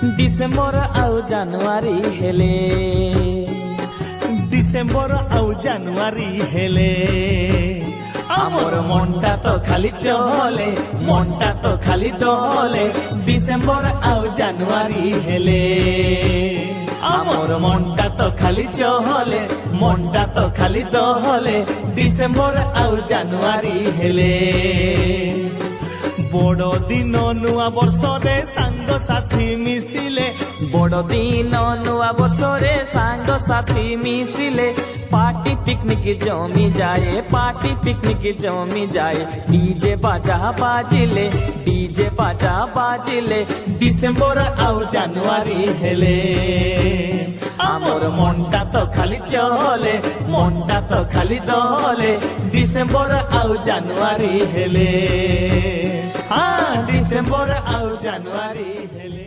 December आउ January हेले December आउ जानुआरी हेले आमर मनटा तो खाली चले मनटा तो खाली डले डिसेम्बर आउ जानुआरी हेले आमर मनटा तो खाली चले मनटा तो खाली डले डिसेम्बर आउ जानुआरी हेले बड़ दिन नुआ वर्षरे सांग साथी मिसिले बड़ दिन नुआ वर्षरे सांग साथी मिसिले पार्टी पिकनिक जमी जाए पार्टी पिकनिक जमी जाए डीजे बाजा बाजिले डीजे बाजा बाजिले डिसेम्बर आउ जानुआरी हेले आमर मनटा तो खाली चले मनटा तो खाली डले डिसेम्बर आउ जानुआरी हेले हाँ डिसेम्बर आउ जानुआरी हेले।